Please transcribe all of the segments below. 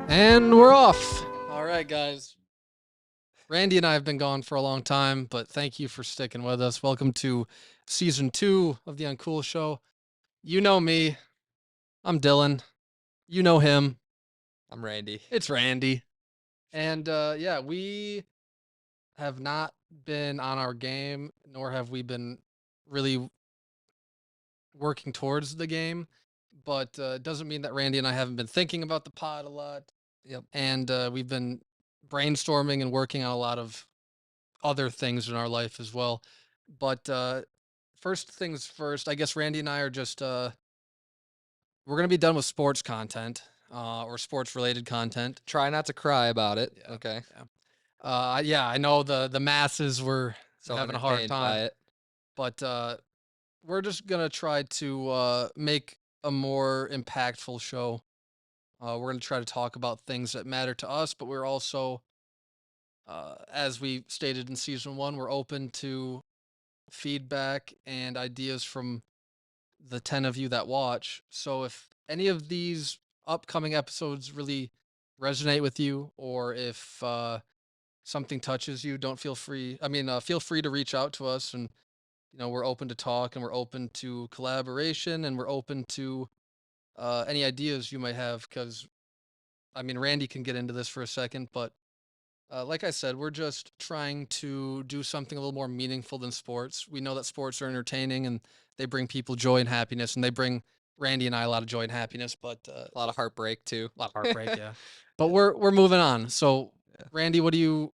And we're off. All right, guys. Randy and I have been gone for a long time, but thank you for sticking with us. Welcome to season 2 of the Uncool show. You know me. I'm Dylan. You know him. I'm Randy. It's Randy. And yeah, we have not been on our game, nor have we been really working towards the game. But it doesn't mean that Randy and I haven't been thinking about the pod a lot. Yep. And we've been brainstorming and working on a lot of other things in our life as well. But first things first, I guess Randy and I are just we're gonna be done with sports content or sports related content. Try not to cry about it. Yeah, Okay. yeah, yeah. I know the masses were So having a hard entertained by time, it. but we're just gonna try to make a more impactful show. We're gonna try to talk about things that matter to us, but we're also, as we stated in season 1, we're open to feedback and ideas from the 10 of you that watch. So if any of these upcoming episodes really resonate with you, or if something touches you, don't feel free. Feel free to reach out to us, and we're open to talk, and we're open to collaboration, and we're open to any ideas you might have. Because Randy can get into this for a second, but like I said, we're just trying to do something a little more meaningful than sports. We know that sports are entertaining and they bring people joy and happiness, and they bring Randy and I a lot of joy and happiness, but A lot of heartbreak too. a lot of heartbreak, yeah. But we're moving on. So, Yeah. Randy, what do you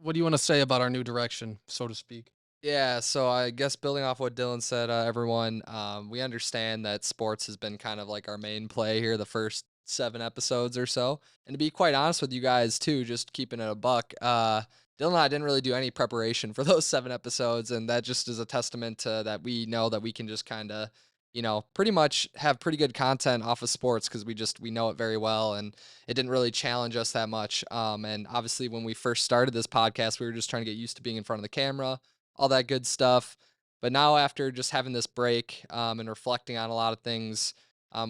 want to say about our new direction, so to speak? Yeah, so I guess building off what Dylan said, everyone, we understand that sports has been kind of like our main play here the first 7 episodes or so. And to be quite honest with you guys too, just keeping it a buck, Dylan and I didn't really do any preparation for those 7 episodes, and that just is a testament to that we know that we can just kind of, pretty much have pretty good content off of sports because we know it very well, and it didn't really challenge us that much. And obviously when we first started this podcast, we were just trying to get used to being in front of the camera, all that good stuff. But now, after just having this break and reflecting on a lot of things,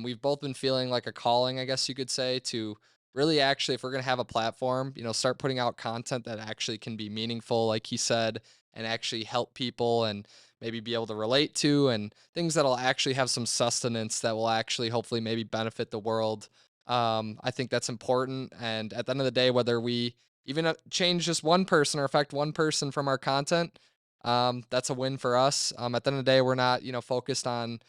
we've both been feeling like a calling, I guess you could say, to really actually, if we're going to have a platform, start putting out content that actually can be meaningful, like he said, and actually help people and maybe be able to relate to, and things that'll actually have some sustenance that will actually hopefully maybe benefit the world. I think that's important. And at the end of the day, whether we even change just one person or affect one person from our content, that's a win for us. At the end of the day, we're not, focused on,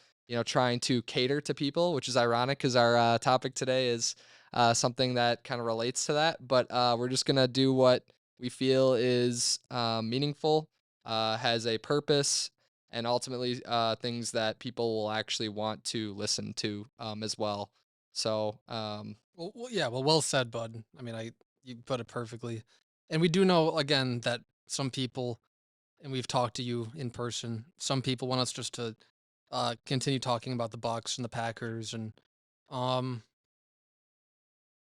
trying to cater to people, which is ironic because our topic today is something that kind of relates to that. But we're just gonna do what we feel is meaningful, has a purpose, and ultimately things that people will actually want to listen to as well. So Yeah, well said, bud. You put it perfectly. And we do know again that some people, and we've talked to you in person, some people want us just to continue talking about the Bucks and the Packers, and um,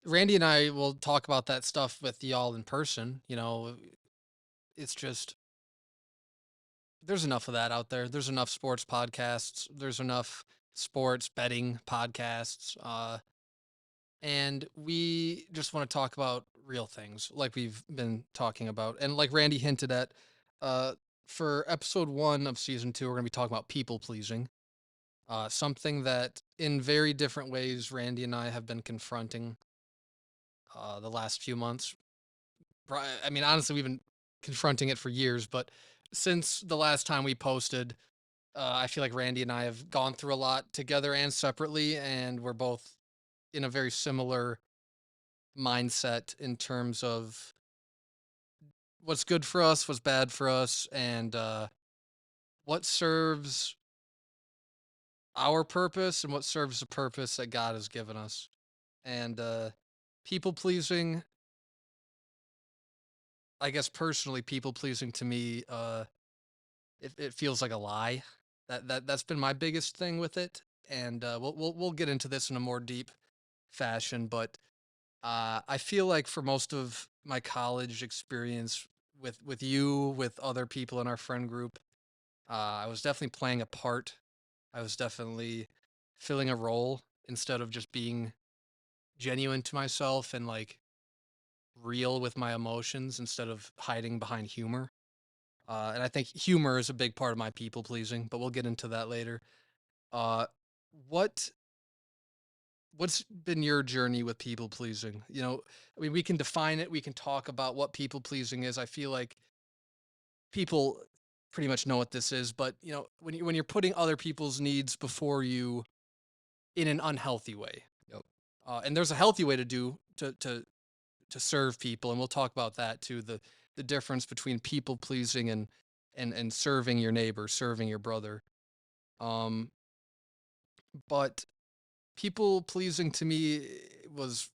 Randy and I will talk about that stuff with y'all in person. It's just there's enough of that out there. There's enough sports podcasts. There's enough sports betting podcasts, and we just want to talk about real things, like we've been talking about, and like Randy hinted at. Uh, for episode 1 of season 2, we're gonna be talking about people pleasing. Something that, in very different ways, Randy and I have been confronting the last few months. Honestly, we've been confronting it for years, but since the last time we posted, I feel like Randy and I have gone through a lot together and separately, and we're both in a very similar mindset in terms of what's good for us, what's bad for us, and what serves our purpose and what serves the purpose that God has given us. And people pleasing, I guess personally, people pleasing to me, it feels like a lie. That's been my biggest thing with it, and we'll get into this in a more deep fashion. But I feel like for most of my college experience with you, with other people in our friend group, I was definitely playing a part. I was definitely filling a role instead of just being genuine to myself and like real with my emotions instead of hiding behind humor. And I think humor is a big part of my people pleasing, but we'll get into that later. Uh, what what's been your journey with people pleasing? I mean, we can define it. We can talk about what people pleasing is. I feel like people pretty much know what this is, but when you're putting other people's needs before you in an unhealthy way, Yep. and there's a healthy way to do to serve people, and we'll talk about that too. The difference between people pleasing and serving your neighbor, serving your brother. Um, but people pleasing to me was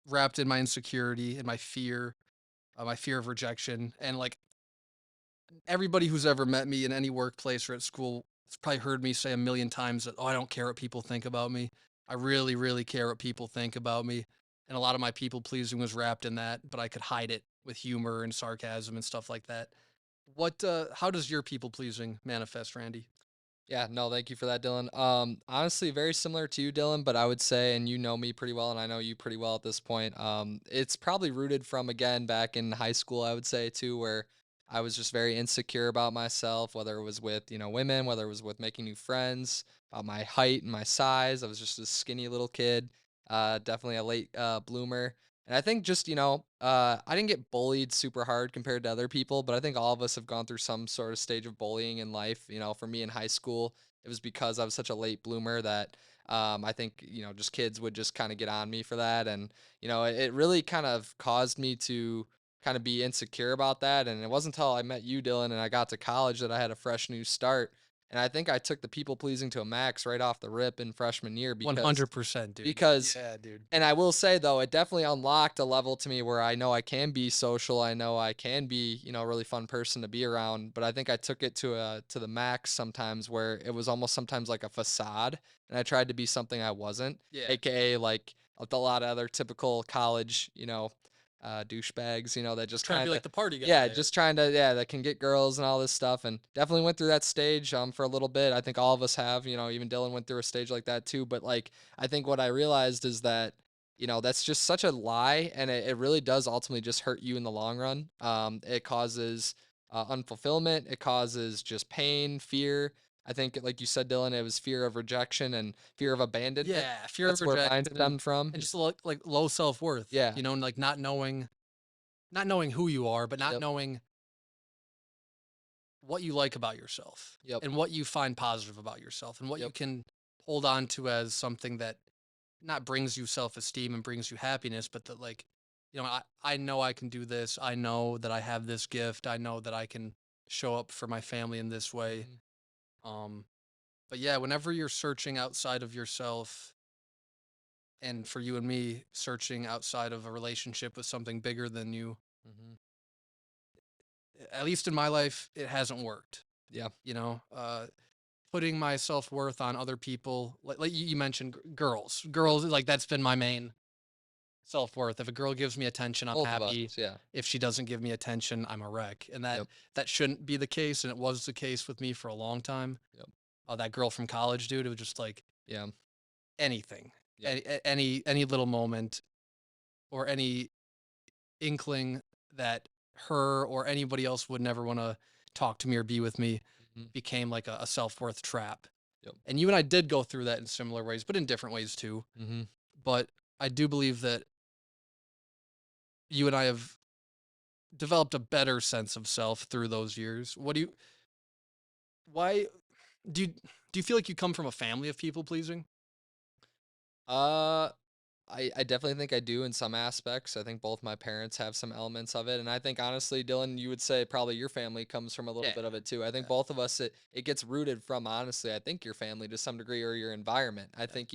wrapped in my insecurity and my fear of rejection, and like everybody who's ever met me in any workplace or at school has probably heard me say a million times that, oh, I don't care what people think about me. I really, really care what people think about me. And a lot of my people pleasing was wrapped in that, but I could hide it with humor and sarcasm and stuff like that. How does your people pleasing manifest, Randy? Yeah, no, thank you for that, Dylan. Honestly, very similar to you, Dylan, but I would say, and you know me pretty well, and I know you pretty well at this point. It's probably rooted from again back in high school, I would say too, where I was just very insecure about myself, whether it was with women, whether it was with making new friends, about my height and my size. I was just a skinny little kid, definitely a late bloomer. And I think just, I didn't get bullied super hard compared to other people, but I think all of us have gone through some sort of stage of bullying in life. For me in high school, it was because I was such a late bloomer that I think, just kids would just kind of get on me for that. And, it really kind of caused me to kind of be insecure about that. And it wasn't until I met you, Dylan, and I got to college that I had a fresh new start. And I think I took the people pleasing to a max right off the rip in freshman year because 100%, dude. because Yeah, dude. and I will say though, it definitely unlocked a level to me where I know I can be social. I know I can be, a really fun person to be around. But I think I took it to the max sometimes where it was almost sometimes like a facade, and I tried to be something I wasn't, Yeah. aka like a lot of other typical college, douchebags, that just Trying to be kind like of the party guy. yeah, just trying to yeah, that can get girls and all this stuff, and definitely went through that stage for a little bit. I think all of us have, even Dylan went through a stage like that too. But like I think what I realized is that that's just such a lie, and it really does ultimately just hurt you in the long run. It causes unfulfillment. It causes just pain, fear. I think, like you said, Dylan, it was fear of rejection and fear of abandonment. Yeah, fear of That's where mine rejection stemmed from. and just like low self-worth, Yeah. and like not knowing who you are, but not Yep. knowing what you like about yourself Yep. and what you find positive about yourself and what you Yep. can hold on to as something that not brings you self-esteem and brings you happiness, but that like, I know I can do this. I know that I have this gift. I know that I can show up for my family in this way. Hmm. Um, but yeah, whenever you're searching outside of yourself, and for you and me, searching outside of a relationship with something bigger than you, Hmm. at least in my life, it hasn't worked. Yeah. You know, putting my self worth on other people, like you mentioned, girls, like that's been my main self worth. If a girl gives me attention, I'm Both of us. happy. Yeah. If she doesn't give me attention, I'm a wreck, and that Yep. that shouldn't be the case, and it was the case with me for a long time. Yep. That girl from college, dude, it was just like Yeah. anything, Yep. any little moment or any inkling that her or anybody else would never want to talk to me or be with me Hmm. became like a self-worth trap. Yep. And you and I did go through that in similar ways, but in different ways too. Hmm. But I do believe that you and I have developed a better sense of self through those years. Why do you do you feel like you come from a family of people pleasing? Uh, I definitely think I do in some aspects. I think both my parents have some elements of it. And I think honestly, Dylan, you would say probably your family comes from a little Yeah. bit of it too. I think Yeah. both of us, it gets rooted from honestly, I think your family to some degree or your environment. I Yeah. think,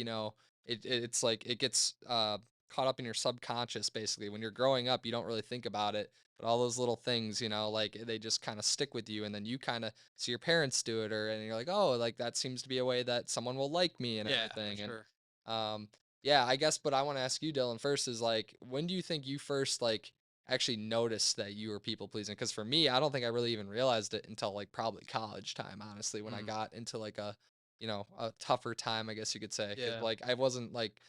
it's like it gets caught up in your subconscious basically. When you're growing up, you don't really think about it. But all those little things, like they just kind of stick with you, and then you kind of see your parents do it, and you're like, oh, like that seems to be a way that someone will like me and Yeah, for everything. And sure. um, yeah, I guess, but I want to ask you, Dylan, first is like, when do you think you first like actually noticed that you were people pleasing? Because for me, I don't think I really even realized it until like probably college time, honestly, when I Mm, got into like a tougher time, I guess you could say. Cause yeah. like I wasn't like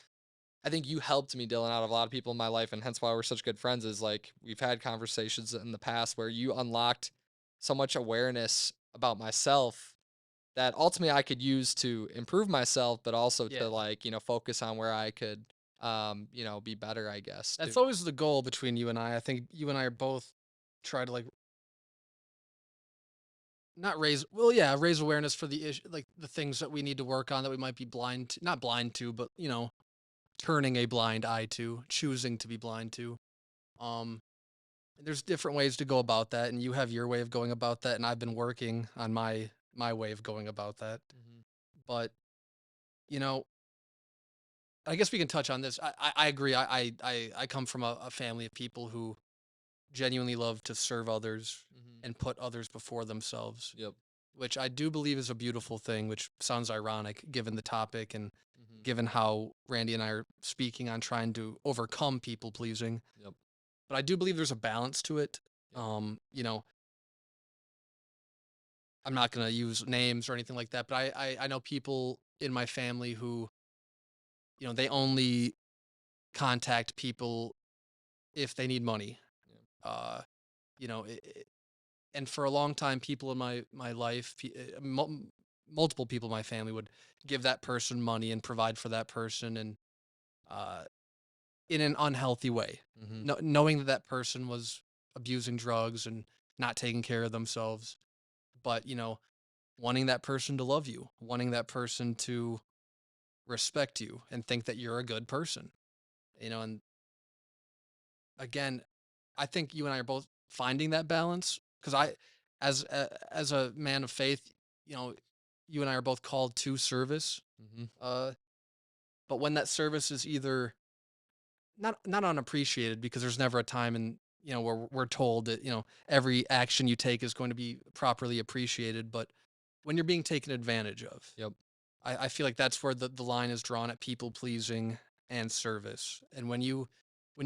I think you helped me, Dylan, out of a lot of people in my life, and hence why we're such good friends. Is like we've had conversations in the past where you unlocked so much awareness about myself that ultimately I could use to improve myself, but also Yeah. to like, focus on where I could, be better, I guess, That's too. always the goal between you and I. I think you and I are both try to like not raise well, yeah, raise awareness for the issue, like the things that we need to work on that we might be blind to, not blind to, but turning a blind eye to, choosing to be blind to. Um, and there's different ways to go about that, and you have your way of going about that, and I've been working on my way of going about that. Hmm. But you know, I guess we can touch on this. I agree. I come from a family of people who genuinely love to serve others Hmm. and put others before themselves, Yep. which I do believe is a beautiful thing, which sounds ironic given the topic and Hmm. given how Randy and I are speaking on trying to overcome people pleasing. Yep. But I do believe there's a balance to it. Yep. You know, I'm not going to use names or anything like that, but I know people in my family who, they only contact people if they need money. Yep. Uh, you know, and for a long time, people in my life, multiple people in my family would give that person money and provide for that person, and uh, in an unhealthy way, Hmm. knowing that that person was abusing drugs and not taking care of themselves, but wanting that person to love you, wanting that person to respect you and think that you're a good person, and again, I think you and I are both finding that balance because as a man of faith, you know, you and I are both called to service. Hmm. Uh, but when that service is either not unappreciated, because there's never a time in where we're told that every action you take is going to be properly appreciated, but when you're being taken advantage of, Yep. I feel like that's where the line is drawn at people pleasing and service. And when you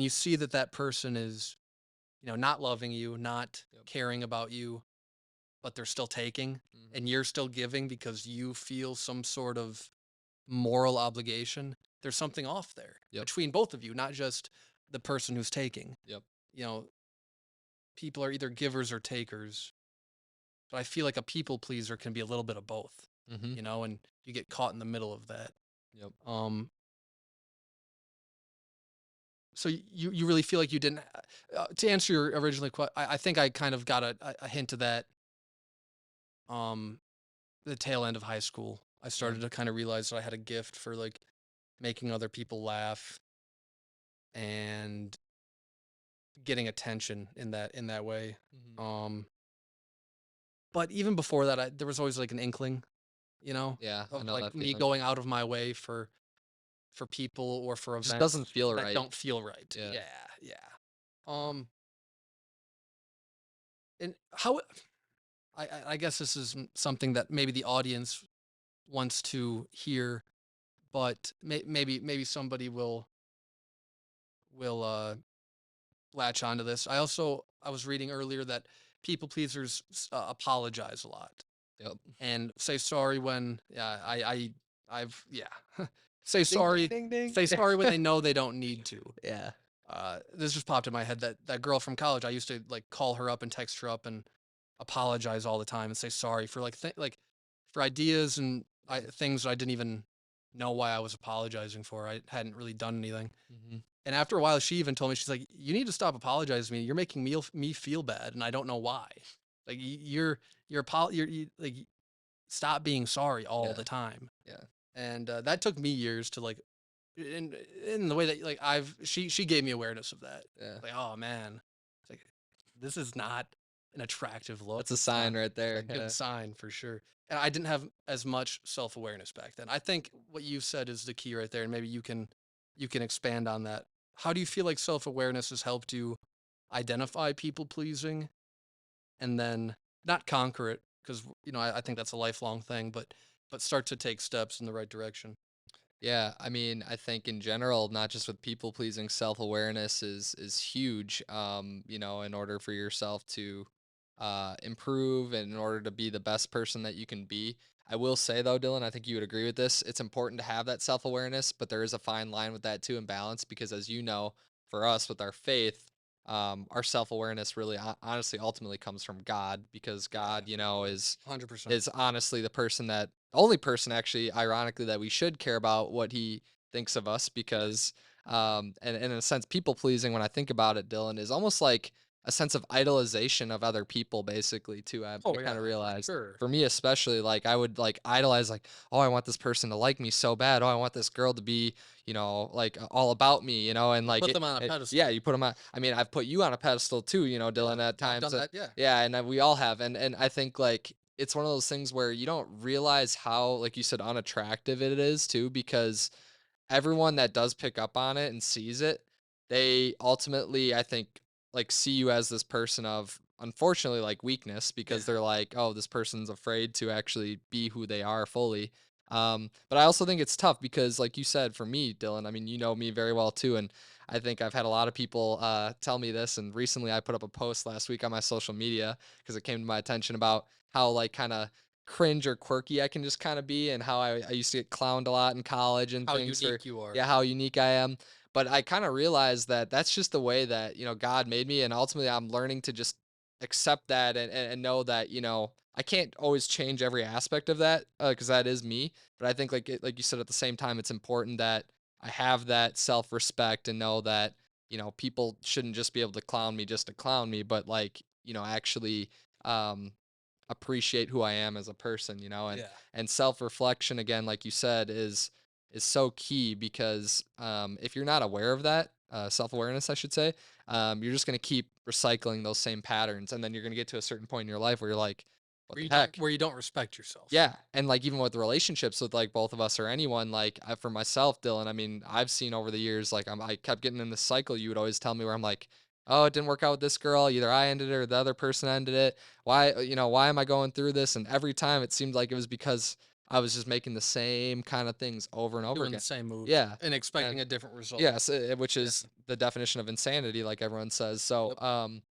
see that that person is not loving you, not Yep. caring about you, but they're still taking, Hmm. and you're still giving because you feel some sort of moral obligation, there's something off there Yep. between both of you, not just the person who's taking. Yep. You know, people are either givers or takers, but I feel like a people pleaser can be a little bit of both, Hmm. and you get caught in the middle of that. Yep. Um, so you really feel like you didn't, to answer your originally question, I think I kind of got a hint of that. Um, the tail end of high school, I Yeah. started to kind of realize that I had a gift for like making other people laugh and getting attention in that way. Hmm. Um, but even before that, there was always like an inkling, Yeah. I of know like that me feeling. going out of my way for people or for Just events doesn't feel that right. don't feel right. Yeah. Yeah, yeah. Um, and how I guess this is something that maybe the audience wants to hear, but maybe somebody will latch onto this. I was reading earlier that people pleasers apologize a lot Yep. and say sorry when yeah I've yeah say Ding ding sorry ding ding. say sorry when they know they don't need to. Yeah. This just popped in my head, that girl from college. I used to like call her up and text her up and apologize all the time and say sorry for like for ideas and Yeah. things that I didn't even know why I was apologizing for. I hadn't really done anything. Hmm. And after a while, she even told me, she's like, "You need to stop apologizing to me. You're making me feel bad, and I don't know why. Like like stop being sorry all Yeah. the time." Yeah. And that took me years to like, in the way that like she gave me awareness of that. Yeah. Like, oh man, it's like this is not an attractive look. That's a It's not sign right a there. good Yeah. sign for sure. And I didn't have as much self awareness back then. I think what you said is the key right there, and maybe you can expand on that. How do you feel like self awareness has helped you identify people pleasing and then not conquer it? Because I think that's a lifelong thing, but start to take steps in the right direction. Yeah, I mean, I think in general, not just with people pleasing, self awareness is huge. In order for yourself to improve and in order to be the best person that you can be. I will say though, Dylan, I think you would agree with this. It's important to have that self awareness, but there is a fine line with that too and balance because, as you know, for us with our faith, our self awareness really honestly ultimately comes from God because Yeah, God, you know, 100%. is honestly the person that only person actually ironically that we should care about what he thinks of us because and in a sense people pleasing when I think about it, Dylan, is almost like a sense of idolization of other people basically too. I Oh, kind yeah, of for realized sure. for me especially like I would like idolize like, oh, I want this person to like me so bad, oh, I want this girl to be, you know, like all about me, you know, and You like put them on a yeah, pedestal. you put them on. I mean, I've put you on a pedestal too, you know, Yeah, Dylan, at I've times. done that, yeah. Yeah, and we all have, and I think like it's one of those things where you don't realize how, like you said, unattractive it is too, because everyone that does pick up on it and sees it, they ultimately, I think, like see you as this person of unfortunately like weakness because Yeah. they're like, oh, this person's afraid to actually be who they are fully. But I also think it's tough because, like you said, for me, Dylan, I mean, you know me very well too, and I think I've had a lot of people tell me this. And recently, I put up a post last week on my social media because it came to my attention about how like kind of cringe or quirky I can just kind of be, and how I used to get clowned a lot in college and How things for unique you are. yeah how unique I am. But I kind of realized that that's just the way that you know God made me, and ultimately I'm learning to just accept that and know that you know I can't always change every aspect of that because that is me. But I think like you said at the same time, it's important that I have that self respect and know that you know people shouldn't just be able to clown me just to clown me, but like you know actually um appreciate who I am as a person, you know, Yeah. and self-reflection again, like you said, is so key because if you're not aware of that, self-awareness, I should say, you're just gonna keep recycling those same patterns, and then you're gonna get to a certain point in your life where you're like, what the heck? Where you don't respect yourself. Yeah, and, like, even with relationships with, like, both of us or anyone, like, for myself, Dylan, I mean, I've seen over the years, like, I kept getting in this cycle you would always tell me where I'm like, "Oh, it didn't work out with this girl, either I ended it or the other person ended it. Why you know, why am I going through this?" And every time it seemed like it was because I was just making the same kinda things over and over Doing the again. same moves Yeah, and and expecting a different result. yes, which Yeah. is the definition of insanity, like everyone says, so, Yep.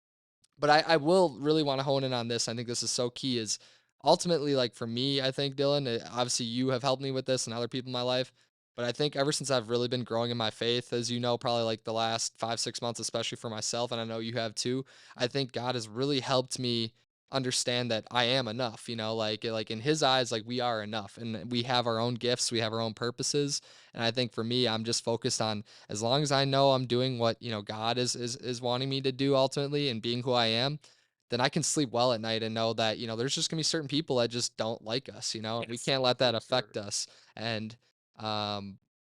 but I will really want to hone in on this. I think this is so key. Is ultimately like for me, I think Dylan. Obviously, you have helped me with this and other people in my life. But I think ever since I've really been growing in my faith, as you know, probably like the last 5 6 months, especially for myself, and I know you have too. I think God has really helped me understand that I am enough. You know, like in His eyes, like we are enough, and we have our own gifts, we have our own purposes. And I think for me, I'm just focused on as long as I know I'm doing what, you know, God is wanting me to do ultimately and being who I am, then I can sleep well at night and know that, you know, there's just gonna be certain people that just don't like us, you know, and we Yes, can't let that for sure. affect us. And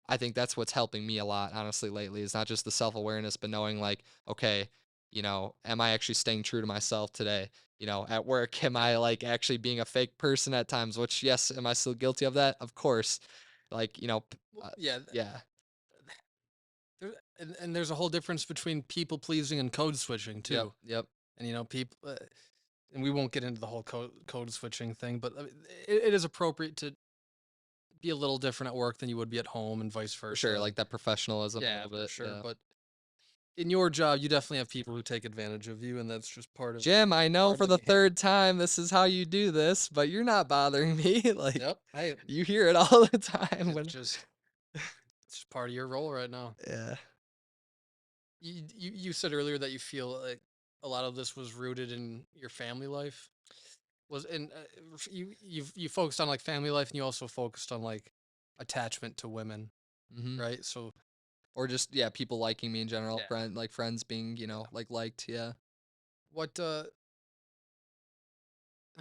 I think that's what's helping me a lot, honestly, lately, is not just the self-awareness, but knowing like, okay, you know, am I actually staying true to myself today? You know, at work, am I like actually being a fake person at times? Which, yes, am I still guilty of that? Of course. Like, you know, Well, yeah, yeah. there and there's a whole difference between people pleasing and code switching Yep. too. Yep. And, people and we won't get into the whole code switching thing, but, I mean, it is appropriate to be a little different at work than you would be at home and vice For sure, versa, like and that professionalism a yeah, little for bit, sure, yeah. but in your job, you definitely have people who take advantage of you, and that's just "Jim, I know part for of the the game. 3rd time this is how you do this, but you're not bothering me." Like, Yep. Hey, you hear it all the time it's when just it's just part of your role right now. yeah. You said earlier that you feel like a lot of this was rooted in your family life. Was in you focused on like family life, and you also focused on like attachment to women, Mhm. right? So Or just, yeah, people liking me in general, yeah, friends being, you know, yeah. like, liked, yeah. What I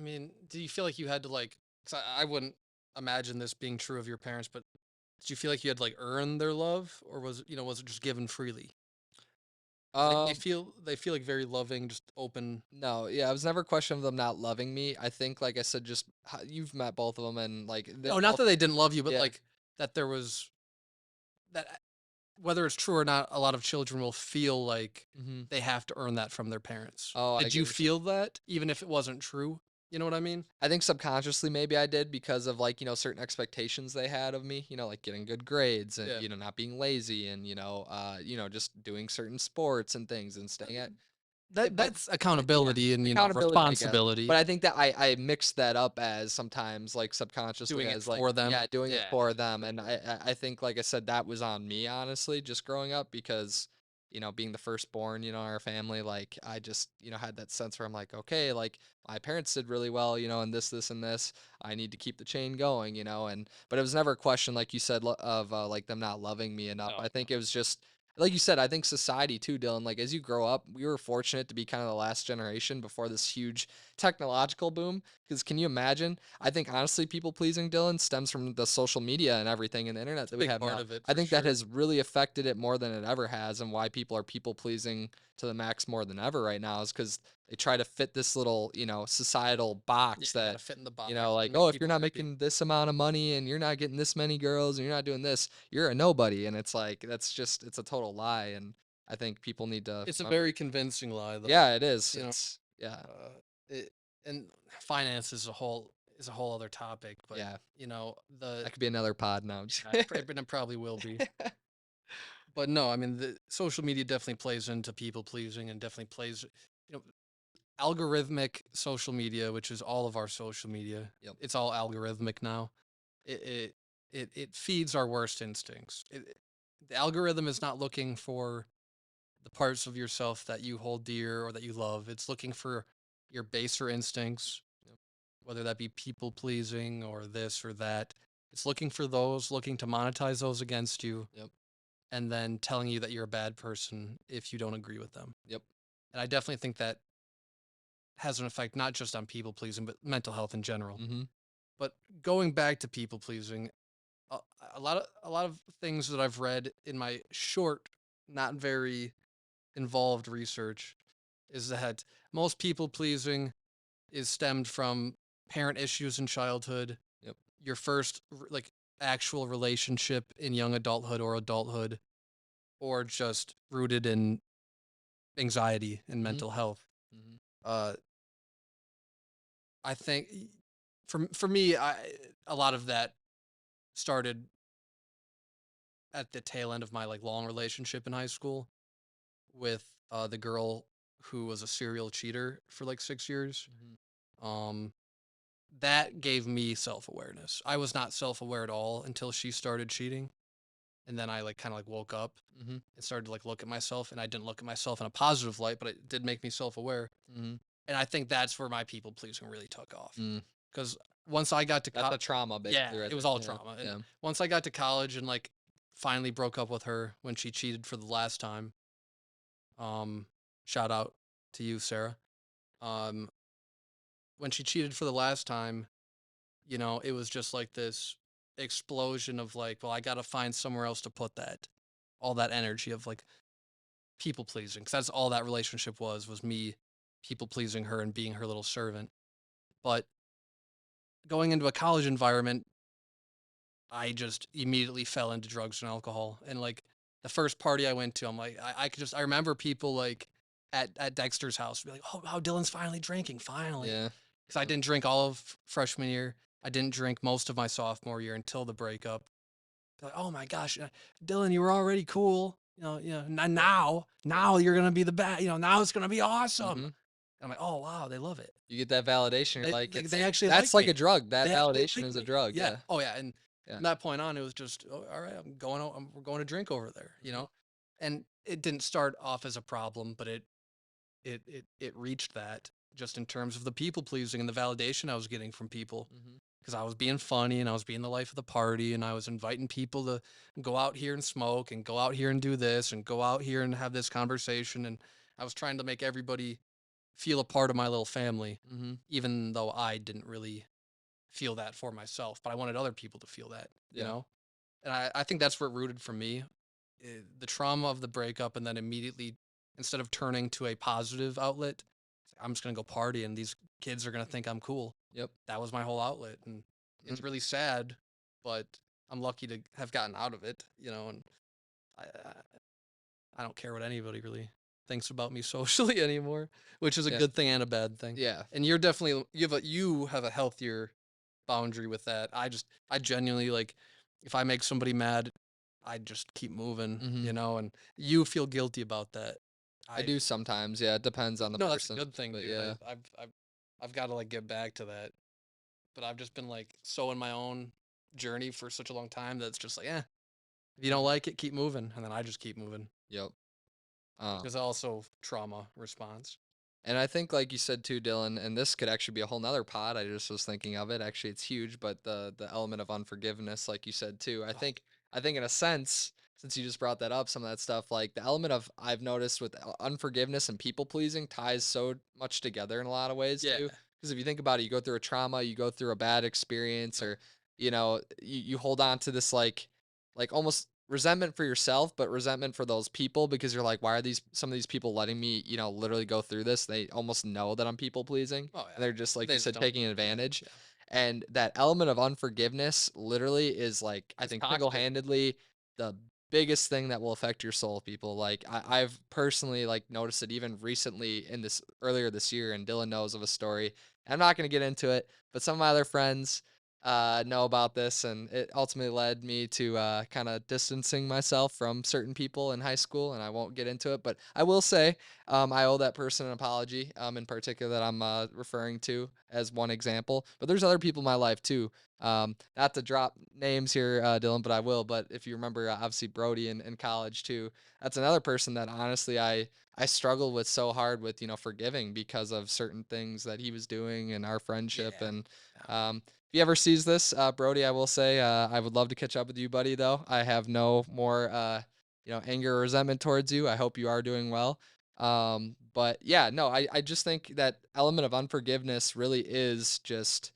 mean, do you feel like you had to like? 'Cause I wouldn't imagine this being true of your parents, but did you feel like you had to like earn their love, or was it just given freely? Um, They feel like very loving, just open. no, yeah, it was never a question of them not loving me. I think, like I said, just ho you've met both of them and, like, they No, not all that they didn't love you, but yeah. like that there was that whether it's true or not, a lot of children will feel like Mhm. they have to earn that from their parents. Oh, I Did get you what you're saying. feel that even if it wasn't true? You know what I mean? I think subconsciously maybe I did because of like, you know, certain expectations they had of me, you know, like getting good grades and, Yeah. you know, not being lazy and, just doing certain sports and things and Uh, staying at. But that's yeah, accountability and, accountability, I guess. But responsibility. I think that I mix that up as sometimes, like, subconsciously Doing it as, like, for them. yeah, doing it Yeah. for them, and I think, like I said, that was on me, honestly, just growing up because, being the firstborn, in our family, like, I just, had that sense where I'm like, "Okay, like, my parents did really well, and this, and this. I need to keep the chain going," and but it was never a question, like you said, of, like, them not loving me enough. No, I no. think it was just like you said, I think society too, Dylan, like as you grow up, we were fortunate to be kind of the last generation before this huge technological boom. Because can you imagine? I think honestly, people pleasing, Dylan, stems from the social media and everything and the internet It's a that we big have part now. of it I for think that sure. has really affected it more than it ever has, and why people are people pleasing to the max more than ever right now is because they try to fit this little, societal Yeah, box you gotta that fit in the box like, and oh, make if you're people not happy. making this amount of money and you're not getting this many girls and you're not doing this, you're a nobody. And it's like, it's a total lie. And I think people need to, It's a very convincing lie, though, yeah, it is. you know? Yeah, It and finance is a whole other topic, but, yeah. the That could be another pod now. yeah, it probably will be. But no, I mean, the social media definitely plays into people pleasing and definitely plays, you know, algorithmic social media, which is all of our social media. Yep. It's all algorithmic now. It it feeds our worst instincts. The algorithm is not looking for the parts of yourself that you hold dear or that you love. It's looking for your baser instincts, Yep. whether that be people pleasing or this or that. It's looking for those, looking to monetize those against you, Yep. and then telling you that you're a bad person if you don't agree with them. Yep. And I definitely think that has an effect not just on people pleasing, but mental health in general. Mm-hmm. But going back to people pleasing, a, a lot of things that I've read in my short, not very involved research is that most people pleasing is stemmed from parent issues in childhood, Yep. your first like actual relationship in young adulthood or adulthood, or just rooted in anxiety and Mm-hmm. mental health. Mm-hmm. Uh, I think for me, a lot of that started at the tail end of my like long relationship in high school with the girl who was a serial cheater for like 6 years. Mm-hmm. Um, that gave me self awareness. I was not self aware at all until she started cheating, and then I like kind of like woke up Mm-hmm. and started to like look at myself, and I didn't look at myself in a positive light, but it did make me self aware. Mm-hmm. And I think that's where my people pleasing really took off. Mm. Because once I got to That's a trauma, yeah, basically, right it was all there. trauma. And Yeah. once I got to college and like finally broke up with her when she cheated for the last time, um, shout out to you, Sarah. Um, when she cheated for the last time, it was just like this explosion of like, well, I got to find somewhere else to put that, all that energy of like people pleasing. Cause that's all that relationship was me people pleasing her and being her little servant. But going into a college environment, I just immediately fell into drugs and alcohol. And like the first party I went to, I'm like, I could just, I remember people like at Dexter's house be like, oh, Dylan's finally drinking, finally. Yeah. Cause I Yep. didn't drink all of freshman year. I didn't drink most of my sophomore year until the breakup. They're like, oh my gosh, Dylan, you were already cool. Yep. Now you're gonna be the best. Now it's gonna be awesome. Mm-hmm. I'm like, oh wow, they love it. You get that validation. You're They like, they actually that's like like me. a drug. That They validation like is a me. drug. Yeah. Yeah. Oh yeah. And Yeah. from that point on, it was just, oh, all right, I'm going out. We're going to drink over there. Mm-hmm. And it didn't start off as a problem, but it reached that just in terms of the people pleasing and the validation I was getting from people Mm-hmm. because I was being funny and I was being the life of the party and I was inviting people to go out here and smoke and go out here and do this and go out here and have this conversation. And I was trying to make everybody feel a part of my little family, Mm-hmm. even though I didn't really feel that for myself, but I wanted other people to feel that, you Yeah. know? And I think that's where it rooted for me. The trauma of the breakup, and then immediately, instead of turning to a positive outlet, I'm just gonna go party, and these kids are gonna think I'm cool. Yep. That was my whole outlet, and it's Mm. really sad, but I'm lucky to have gotten out of it, and I I, I don't care what anybody really thinks about me socially anymore, which is a Yeah. good thing and a bad thing. Yeah. And you have a healthier boundary with that. I genuinely like if I make somebody mad, I just keep moving, Mm-hmm. and you feel guilty about that. I I do sometimes, yeah, it depends on the no, that's a person, good thing, but dude. yeah. I've got to like get back to that, but I've just been like so in my own journey for such a long time that it's just like, if you don't Mhm. like it, keep moving, and then I just keep moving Yep. Um because also trauma response. And I think, like you said too, Dylan, and this could actually be a whole nother pod. I just was thinking of it. Actually, it's huge, but the element of unforgiveness, like you said too, I Oh, think I think in a sense, since you just brought that up, some of that stuff, like the element of I've noticed with unforgiveness and people pleasing ties so much together in a lot of ways yeah, too. Because if you think about it, you go through a trauma, you go through a bad experience, yep, or you hold on to this like almost resentment for yourself, but resentment for those people because you're like, why are some of these people letting me, literally go through this? They almost know that I'm people pleasing oh and yeah, they're just, like they you just said, don't. taking Yeah, advantage. yeah, And that element of unforgiveness literally is like, I it's think single toxic. handedly the biggest thing that will affect your soul, people. Like I've personally like noticed it even recently in this earlier this year, and Dylan knows of a story. I'm not going to get into it, but some of my other friends know about this, and it ultimately led me to kind of distancing myself from certain people in high school. And I won't get into it, but I will say I owe that person an apology, in particular that I'm referring to as one example. But there's other people in my life too. Not to drop names here, Dylan, but I will. But if you remember, obviously Brody in college too, that's another person that honestly I struggled with so hard with, forgiving because of certain things that he was doing in our friendship. Yeah, And yeah, if he ever sees this, Brody, I will say, I would love to catch up with you, buddy, though. I have no more, anger or resentment towards you. I hope you are doing well. But yeah, no, I just think that element of unforgiveness really is just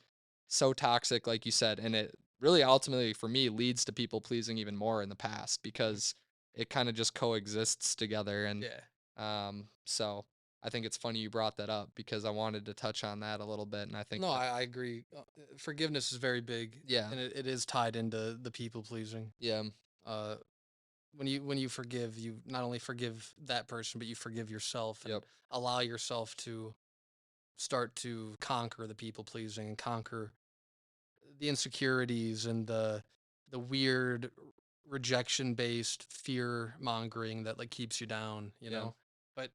so toxic, like you said. And it really ultimately, for me, leads to people pleasing even more in the past mhm, because it kind of just coexists together. And yeah. so I think it's funny you brought that up because I wanted to touch on that a little bit. And I think No, that, I agree. Forgiveness is very big, yeah, and it is tied into the people pleasing. yeah. Uh, when you forgive, you not only forgive that person, but you forgive yourself and Yep. allow yourself to start to conquer the people pleasing and conquer the insecurities and the weird rejection based fear mongering that like keeps you down, you Yeah. know. But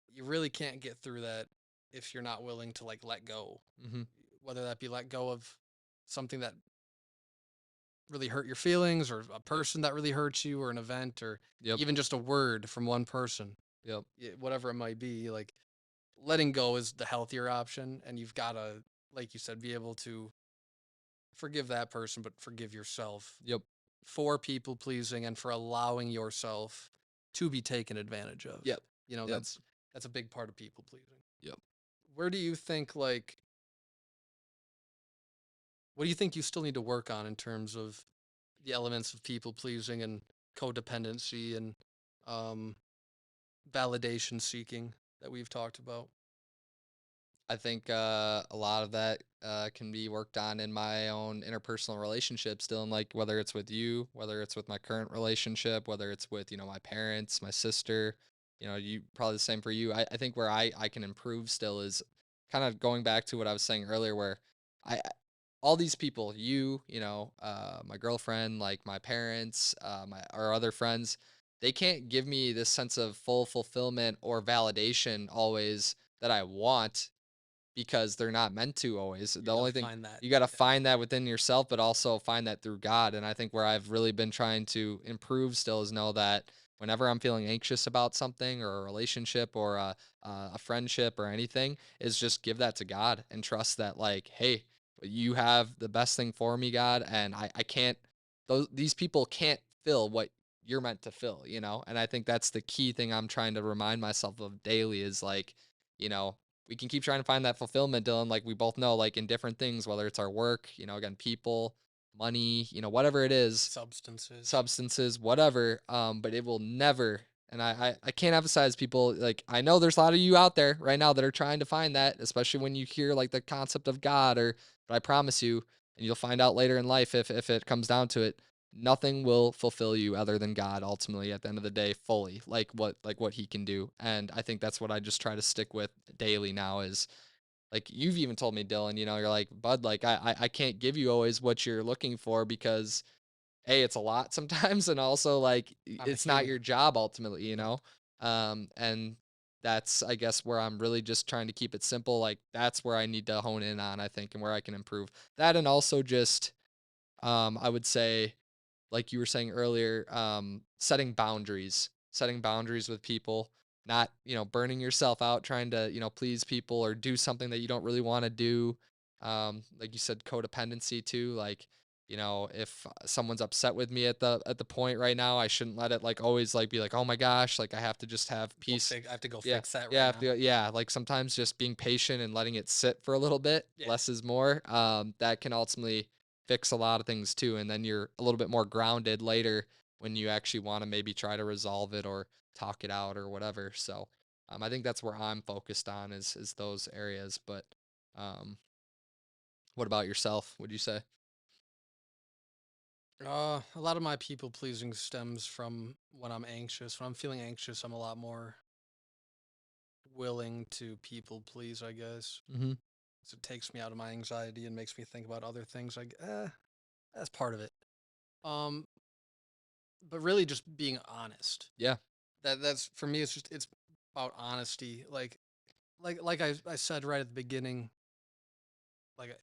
you really can't get through that if you're not willing to like let go, Mhm. whether that be let go of something that really hurt your feelings or a Yep. person that really hurts you or an event or Yep. even just a word from one person, Yep. whatever it might be. Like letting go is the healthier option, and you've got to, like you said, be able to forgive that person but forgive yourself Yep. for people pleasing and for allowing yourself to be taken advantage of. Yep. You know, Yep. that's a big part of people pleasing. Yep. Where do you think like what do you think you still need to work on in terms of the elements of people pleasing and codependency and um validation seeking that we've talked about? I think a lot of that can be worked on in my own interpersonal relationships still, and like whether it's with you, whether it's with my current relationship, whether it's with my parents, my sister, you probably the same for you. I think where I can improve still is kind of going back to what I was saying earlier, where all these people, my girlfriend, like my parents, my our other friends, they can't give me this sense of full fulfillment or validation always that I want because they're not meant to always. You The got to only thing find that. you got to Yeah. find that within yourself, but also find that through God. And I think where I've really been trying to improve still is know that whenever I'm feeling anxious about something or a relationship or a friendship or anything, is just give that to God and trust that, like, hey, you have the best thing for me, God. And I can't, these people can't fill what you're meant to fill. And I think that's the key thing I'm trying to remind myself of daily is like, you know, we can keep trying to find that fulfillment, Dylan, like we both know, like in different things, whether it's our work, again, people, money, whatever it is, Substances. substances, whatever. But it will never, and I can't emphasize people, like I know there's a lot of you out there right now that are trying to find that, especially when you hear like the concept of God but I promise you, and you'll find out later in life if it comes down to it, nothing will fulfill you other than God ultimately at the end of the day fully, like what he can do. And I think that's what I just try to stick with daily now is like you've even told me, Dylan, you're like, Bud, like I can't give you always what you're looking for because A, it's a lot sometimes, and also, like, I'm a it's not human. your job ultimately, Nope. And that's, I guess, where I'm really just trying to keep it simple, like, that's where I need to hone in on, I think, and where I can improve. That and also just, I would say, like you were saying earlier, setting boundaries with people, not, burning yourself out trying to, please people or do something that you don't really want to do. Like you said, codependency too. Like, if someone's upset with me at the point right now, I shouldn't let it like always like be like, oh my gosh, like I have to just have peace. I have to go Yeah. fix that Yeah, right I have now. to, yeah. Like sometimes just being patient and letting it sit for a little bit, Yeah. less is more. That can ultimately fix a lot of things too. And then you're a little bit more grounded later when you actually want to maybe try to resolve it or talk it out or whatever. So I think that's where I'm focused on is those areas. But um, what about yourself? Would you say? A lot of my people pleasing stems from when I'm anxious. When I'm feeling anxious, I'm a lot more willing to people please, I guess. Hmm. 'Cause it takes me out of my anxiety and makes me think about other things. Like, that's part of it. Um, but really just being honest. Yeah. That's for me. It's about honesty. Like I said right at the beginning. Like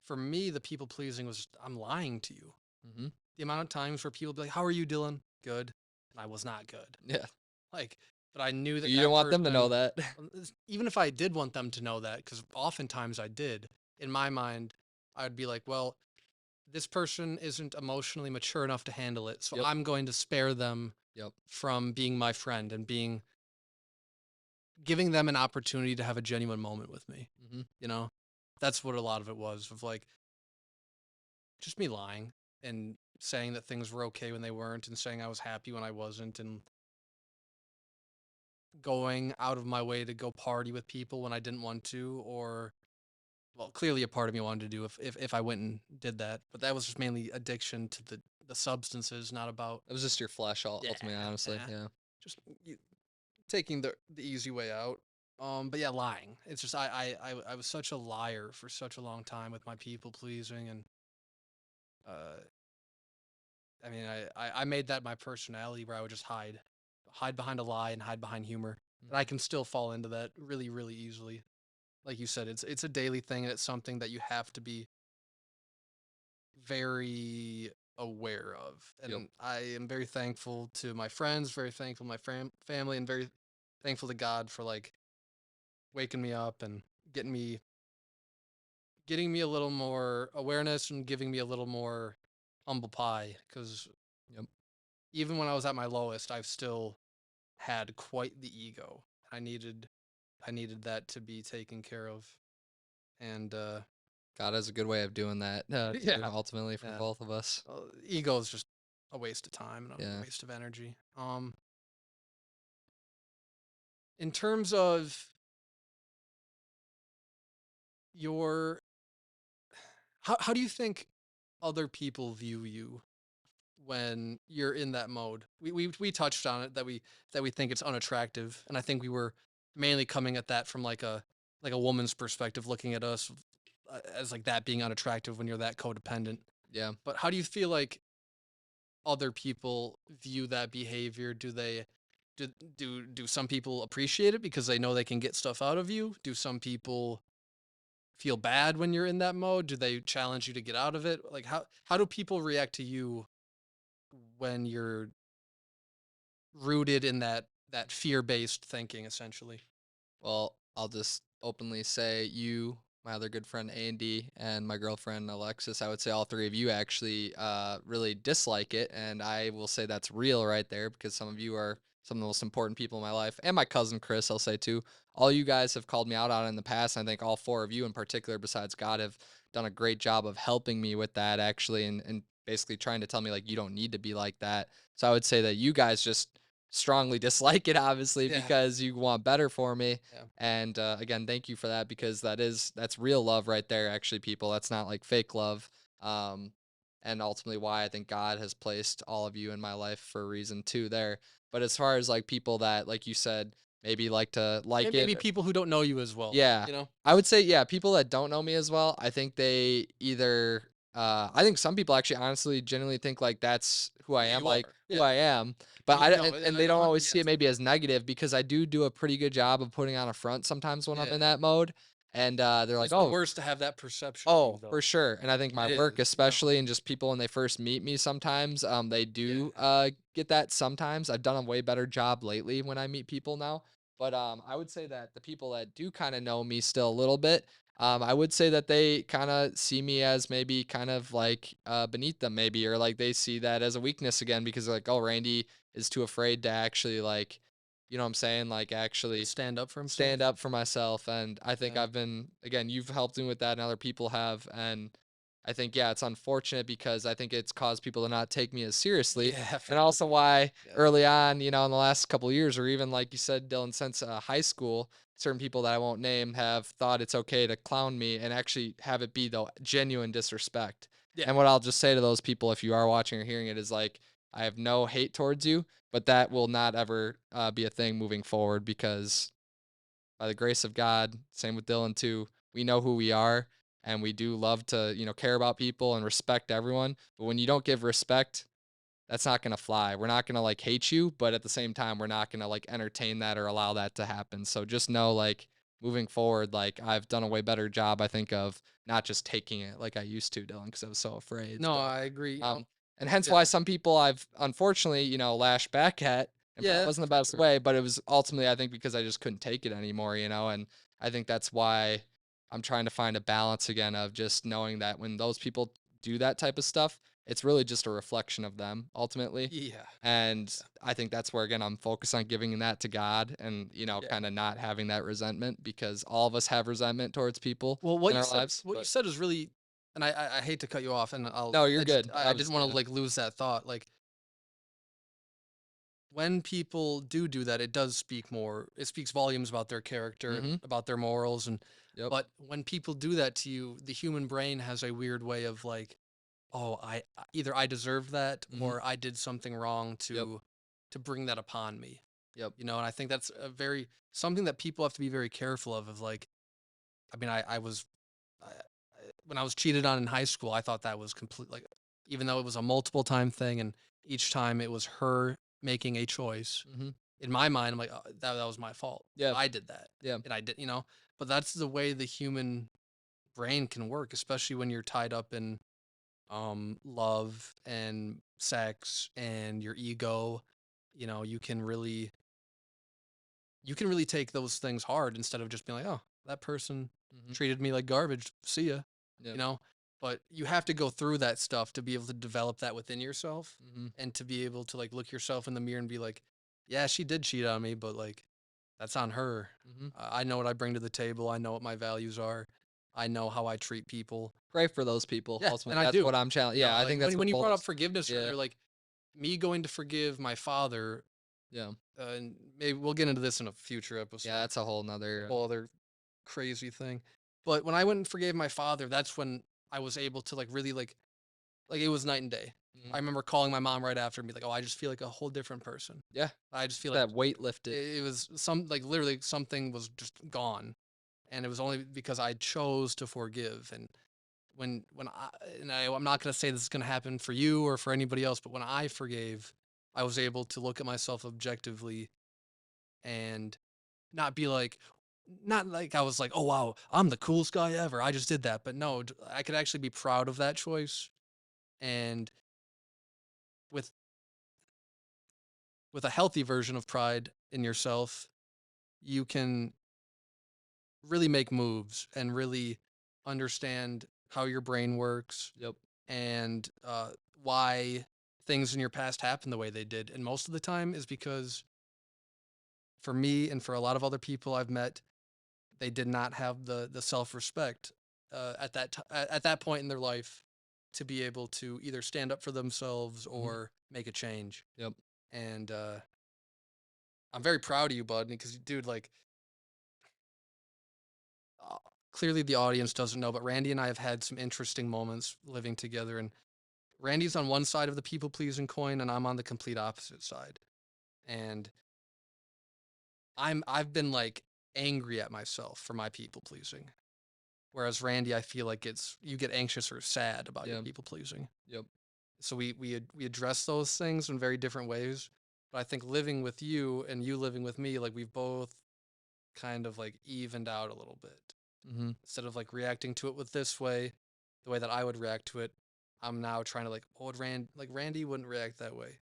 for me, the people pleasing was just, I'm lying to you. Hmm. The amount of times where people be like, "How are you, Dylan?" Good, and I was not good. Yeah. Like, but I knew that You don't that want them to know person, that. even if I did want them to know that, because oftentimes I did, in my mind, I'd be like, well, this person isn't emotionally mature enough to handle it, so Yep. I'm going to spare them Yep. from being my friend and being giving them an opportunity to have a genuine moment with me. Hmm. You know, that's what a lot of it was of like just me lying and saying that things were okay when they weren't and saying I was happy when I wasn't and going out of my way to go party with people when I didn't want to or well clearly a part of me wanted to do if I went and did that but that was just mainly addiction to the substances not about It was just your flesh, yeah ultimately, honestly. yeah Yeah. just taking the easy way out but yeah lying it's just I was such a liar for such a long time with my people pleasing and uh I mean, I made that my personality where I would just hide behind a lie and hide behind humor. And I Mhm. can still fall into that really, really easily. Like you said, it's a daily thing and it's something that you have to be very aware of. Yep. And I am very thankful to my friends, very thankful to my family, and very thankful to God for like waking me up and getting me getting me a little more awareness and giving me a little more humble pie. Because Yep. even when I was at my lowest, I've still had quite the ego. I needed that to be taken care of. And God has a good way of doing that, too, yeah, ultimately for yeah. both of us. Ego is just a waste of time and a Yeah. waste of energy. In terms of your how do you think other people view you when you're in that mode? We touched on it that we think it's unattractive, and I think we were mainly coming at that from like a woman's perspective, looking at us as like that being unattractive when you're that codependent. Yeah. But how do you feel like other people view that behavior? Do they do some people appreciate it because they know they can get stuff out of you? Do some people feel bad when you're in that mode? Do they challenge you to get out of it? Like how do people react to you when you're rooted in that fear-based thinking essentially? Well, I'll just openly say you, my other good friend Andy, and my girlfriend Alexis. I would say all three of you actually really dislike it, and I will say that's real right there because some of you are some of the most important people in my life, and my cousin Chris. I'll say too. All you guys have called me out on it in the past. And I think all four of you in particular, besides God, have done a great job of helping me with that actually, and basically trying to tell me like you don't need to be like that. So I would say that you guys just strongly dislike it obviously Yeah, because you want better for me, yeah. and again, thank you for that because that's real love right there. Actually, people, that's not like fake love. Um, and ultimately, why I think God has placed all of you in my life for a reason too. There, but as far as like people that, like you said, maybe like to like it, Maybe people who don't know you as well, yeah, you know? I would say yeah, people that don't know me as well. I think they either I think some people actually honestly genuinely think like that's who I Yeah, am, you like are. who Yeah. I am. But No, and and they a don't hundred, always see it yes. maybe as negative because I do a pretty good job of putting on a front sometimes when I'm in Yeah. that mode. And they're like, It's the "Oh, worst to have that perception of you, oh, though. for sure." And I think my It work, is, you know? especially, and just people when they first meet me, sometimes they Yeah. do get that. Sometimes I've done a way better job lately when I meet people now. But I would say that the people that do kind of know me still a little bit, I would say that they kind of see me as maybe kind of like beneath them, maybe, or like they see that as a weakness again because they're like, oh, Randy is too afraid to actually like, you know what I'm saying? Like actually Stand up for stand himself. up for myself, and I think Yeah. I've been again, you've helped me with that and other people have, and I think, yeah, it's unfortunate because I think it's caused people to not take me as seriously, Yeah, for and also why yeah. early on, in the last couple of years or even like you said, Dylan, since, high school, certain people that I won't name have thought it's okay to clown me and actually have it be, though, genuine disrespect, Yeah. and what I'll just say to those people if you are watching or hearing it is, like, I have no hate towards you, but that will not ever, be a thing moving forward because by the grace of God, same with Dylan too. We know who we are and we do love to, care about people and respect everyone. But when you don't give respect, that's not going to fly. We're not going to like hate you, but at the same time, we're not going to like entertain that or allow that to happen. So just know like moving forward, like I've done a way better job, I think, of not just taking it like I used to, Dylan, because I was so afraid. No, So, I agree, um, and hence why yeah. some people I've unfortunately, lashed back at and probably Yeah, wasn't the for best sure. way, but it was ultimately, I think, because I just couldn't take it anymore, and I think that's why I'm trying to find a balance again of just knowing that when those people do that type of stuff, it's really just a reflection of them ultimately. Yeah. And I think that's where again I'm focused on giving that to God and Yeah. kind of not having that resentment because all of us have resentment towards people Well, in our lives. what you But said is really, and I hate to cut you off, and no, you're good. I I didn't was wanna, yeah. like, lose that thought, like, when people do that, it does speak more it speaks volumes about their character, Mhm. about their morals, and Yep. but when people do that to you, the human brain has a weird way of, like, "Oh, either I deserve that Mhm. or I did something wrong Yep. to bring that upon me." Yep. You know, and I think that's a very something that people have to be very careful of, like, I mean, I was when I was cheated on in high school, I thought that was complete like, even though it was a multiple time thing and each time it was her making a choice, Mhm. in my mind, I'm like, that was my fault. Yeah. I did that, Yeah. and I did, but that's the way the human brain can work, especially when you're tied up in, love and sex and your ego. You can really take those things hard instead of just being like, "Oh, that person Mhm. treated me like garbage. See ya." You Yep. know? But you have to go through that stuff to be able to develop that within yourself Mhm. and to be able to like look yourself in the mirror and be like, "Yeah, she did cheat on me, but like that's on her. Mhm. I know what I bring to the table. I know what my values are. I know how I treat people." Pray for those people. Yeah, and Ultimately, I that's do. what I'm yeah, I Like think that's when what you both brought of up us. forgiveness Yeah. earlier, like me going to forgive my father, Yeah. and maybe we'll get into this in a future Yeah, episode. that's a whole nother Whole other crazy thing. But when I went and forgave my father, that's when I was able to like really like it was night and day. I mhm. remember calling my mom right after and be like, "Oh, I just feel like a whole different person. Yeah. I just feel Just like that weight lifted. it was like literally something was just gone, and it was only because I chose to forgive." And I'm not gonna say this is gonna happen for you or for anybody else, but when I forgave, I was able to look at myself objectively and not like I was like, "Oh, wow, I'm the coolest guy ever. I just did that." But no, I could actually be proud of that choice. And with a healthy version of pride in yourself, you can really make moves and really understand how your brain works Yep. and why things in your past happen the way they did. And most of the time is because for me and for a lot of other people I've met, they did not have the self-respect at that point in their life to be able to either stand up for themselves Mhm. or make a change. Yep. And I'm very proud of you, bud, because dude, like uh, clearly the audience doesn't know, but Randy and I have had some interesting moments living together. And Randy's on one side of the people pleasing coin, and I'm on the complete opposite side. And I've been like angry at myself for my people pleasing. Whereas Randy, I feel like it's you get anxious or sad about your Yeah. people pleasing. Yep. So we address those things in very different ways. But I think living with you and you living with me, like we've both kind of like evened out a little bit. Mhm. Instead of like reacting to it with this way, the way that I would react to it, I'm now trying to like, what would Randy wouldn't react that way.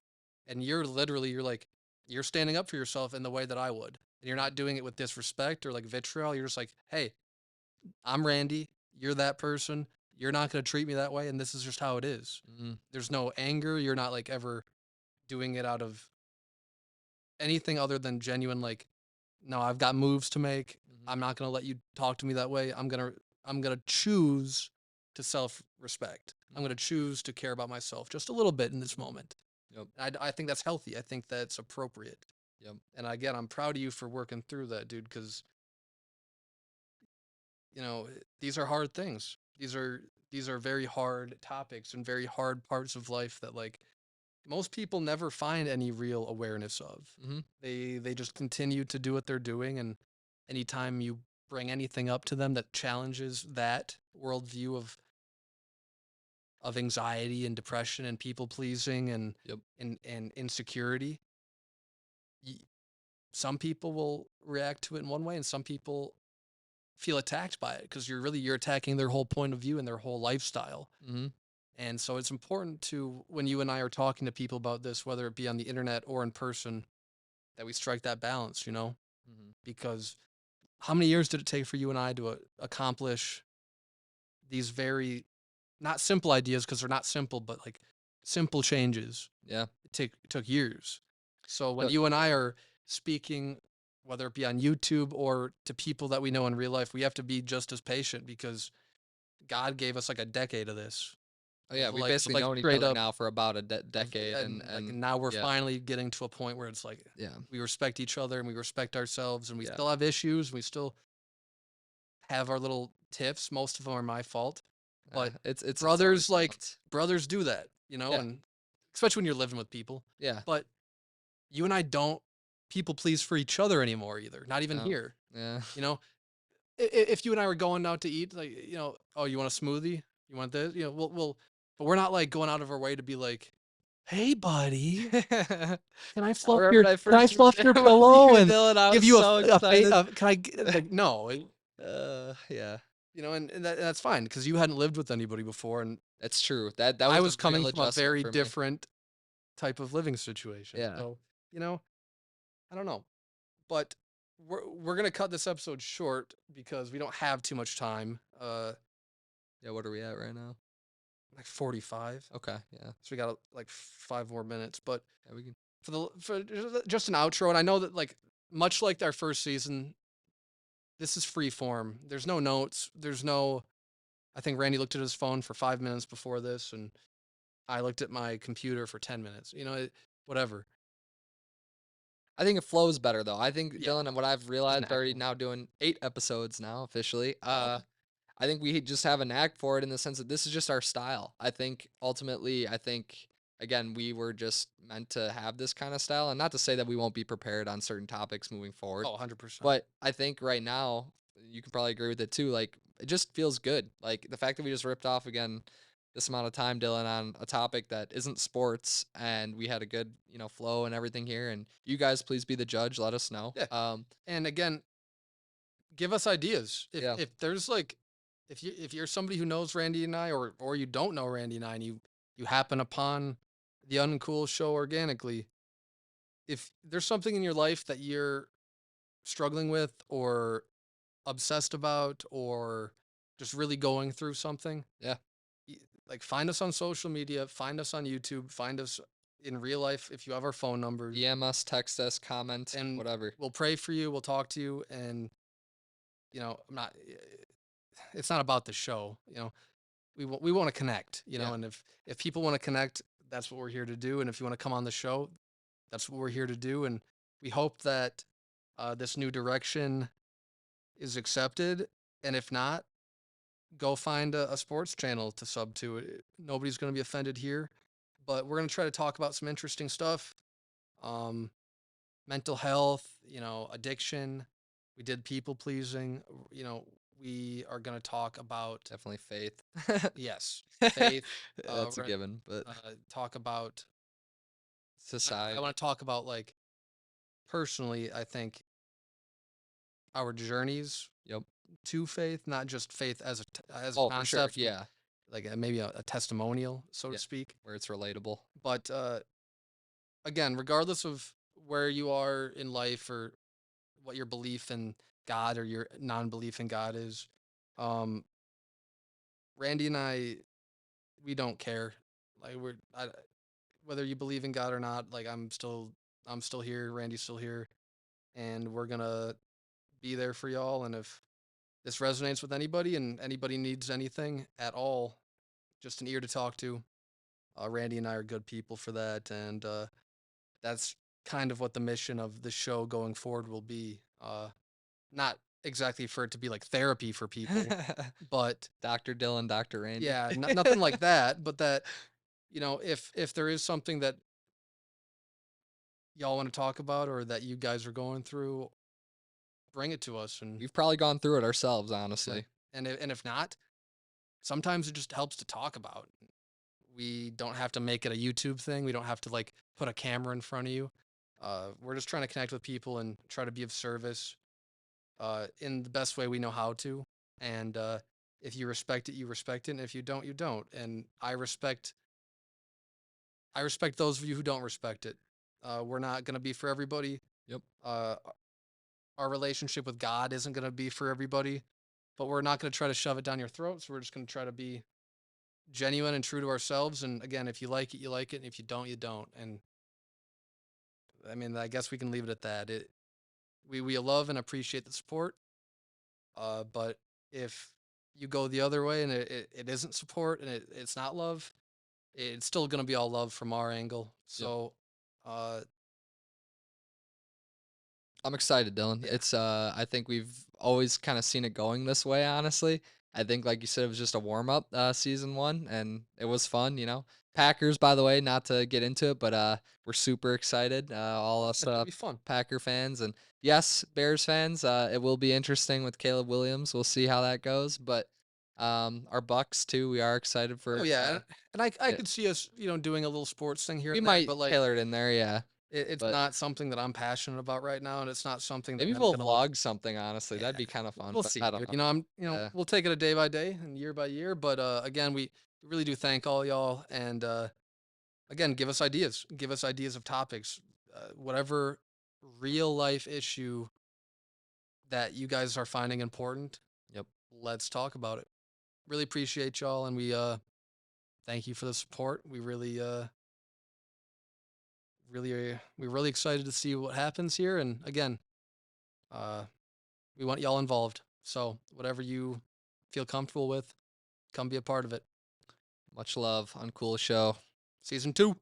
And you're like, you're standing up for yourself in the way that I would. And you're not doing it with disrespect or like vitriol. You're just like, hey, I'm Randy. You're that person. You're not going to treat me that way. And this is just how it is. Mhm. There's no anger. You're not like ever doing it out of anything other than genuine, like, no, I've got moves to make. Mhm. I'm not going to let you talk to me that way. I'm going to choose to self-respect. I'm Mhm. going to choose to care about myself just a little bit in this Mhm. moment. Yep. I think that's healthy. I think that's appropriate. Yep. And again, I'm proud of you for working through that, dude, because these are hard things. These are very hard topics and very hard parts of life that like most people never find any real awareness of. Mhm. They just continue to do what they're doing, and anytime you bring anything up to them that challenges that worldview of anxiety and depression and people pleasing and Yep. and insecurity, y- some people will react to it in one way, and some people feel attacked by it because you're attacking their whole point of view and their whole lifestyle. Mhm. And so it's important to when you and I are talking to people about this, whether it be on the internet or in person, that we strike that balance, Mhm. because how many years did it take for you and I to accomplish these very not simple ideas because they're not simple, but like simple changes? Yeah. It took years. So when Yep. you and I are speaking, whether it be on YouTube or to people that we know in real life, we have to be just as patient because God gave us like a decade of this. Oh yeah, Of we've like basically known each straight other up now for about a of decade, and and now we're yeah, finally getting to a point where it's like yeah, we respect each other and we respect ourselves and we yeah, still have issues. We still have our little tiffs. Most of them are my fault, but it's always brothers like balance. brothers do that, Yeah, and especially when you're living with people. yeah, But you and I don't people please for each other anymore either. Not even no, here. yeah, You know, if you and I were going out to eat, like oh, you want a smoothie? You want this? But we're not like going out of our way to be like, hey, buddy, I can I fluff remember your when I can I first moved fluff in your with pillow you, and Dylan. I give was you so excited. can I like no, Yeah, and that's fine because you hadn't lived with anybody before, and that's true. That I was a was coming real from a adjustment very for me. different type of living situation. Yeah, So, you know, I don't know, but we're gonna cut this episode short because we don't have too much time. yeah. What are we at right now? Like 45. Okay, yeah, So we got like 5 more minutes, but yeah. We can. for just an outro, and I know that like much like our first season, this is free form. There's no notes. There's no. I think Randy looked at his phone for 5 minutes before this, and I looked at my computer for 10 minutes. Whatever. I think it flows better though. I think Yeah, Dylan, and what I've just realized already natural. now doing 8 episodes now officially. Love it. I think we just have a knack for it in the sense that this is just our style. I think ultimately, again, we were just meant to have this kind of style, and not to say that we won't be prepared on certain topics moving forward, Oh, 100%. but I think right now you can probably agree with it too. Like it just feels good. Like the fact that we just ripped off again this amount of time, Dylan, on a topic that isn't sports, and we had a good flow and everything here. And you guys, please be the judge. Let us know. Yeah. And again, give us ideas. Yeah, If there's like if you're somebody who knows Randy and I or you don't know Randy and I and you happen upon the Uncool show organically, if there's something in your life that you're struggling with or obsessed about or just really going through something, yeah. y- like find us on social media, find us on YouTube, find us in real life if you have our phone numbers, DM us, text us, comment, and whatever. we'll pray for you, we'll talk to you, and I'm not it's not about the show, we want to connect, Yeah. and if people want to connect, that's what we're here to do, and if you want to come on the show, that's what we're here to do, and we hope that this new direction is accepted, and if not, go find a sports channel to sub to. Nobody's going to be offended here, but we're going to try to talk about some interesting stuff. Um, Mental health, addiction. We did people pleasing. You know, we are gonna talk about, Definitely faith. yes, faith. That's a We're given, but talk about. I society. want to talk about like personally. I think our journeys Yep. to faith, not just faith as as a Oh, for sure. concept, Yeah. like maybe a testimonial, so to Yeah. speak. Where it's relatable. But again, regardless of where you are in life or what your belief in God or your non-belief in God is, um, Randy and I, we don't care. Like whether you believe in God or not. Like I'm still here. Randy's still here, and we're gonna be there for y'all. And if this resonates with anybody and anybody needs anything at all, just an ear to talk to. Randy and I are good people for that, and that's kind of what the mission of the show going forward will be. Not exactly for it to be like therapy for people, but Dr. Dylan, Dr. Randy. yeah, nothing like that. But that, if there is something that y'all want to talk about or that you guys are going through, bring it to us. And We've probably gone through it ourselves, yeah, honestly. and if not, sometimes it just helps to talk about. We don't have to make it a YouTube thing. We don't have to like put a camera in front of you. We're just trying to connect with people and try to be of service in the best way we know how to. And if you respect it, you respect it. And if you don't, you don't. And I respect those of you who don't respect it. We're not going to be for everybody. Yep. Uh, our relationship with God isn't going to be for everybody, but we're not going to try to shove it down your throat. So we're just going to try to be genuine and true to ourselves. And again, if you like it, you like it. And if you don't, you don't. And I mean, I guess we can leave it at that. We love and appreciate the support. But if you go the other way and it isn't support and it's not love, it's still going to be all love from our angle. Yep. So, uh, I'm excited, Dylan. yeah, It's I think we've always kind of seen it going this way, honestly. I think like you said it was just a warm up season 1 and it was fun, you know. Packers by the way, not to get into it, but we're super excited all us it'll be fun. Packer fans and yes, Bears fans. It will be interesting with Caleb Williams. We'll see how that goes, but our Bucks too, we are excited Oh for yeah, and I it. could see us, doing a little sports thing here We and there, might but like tailor it in there, yeah. it's But not something that I'm passionate about right now, and it's not something that maybe I'm we'll gonna like. vlog something, honestly. Yeah, That'd be kind of fun, we'll but see, I don't dude. know. Yeah. We'll take it a day by day and year by year. But again, we really do thank all y'all, and again, give us ideas. Give us ideas of topics, whatever real life issue that you guys are finding important. Yep. Let's talk about it. Really appreciate y'all, and we thank you for the support. We we're really excited to see what happens here. And again, uh, we want y'all involved. So whatever you feel comfortable with, come be a part of it. Much love. Uncool show. Season 2.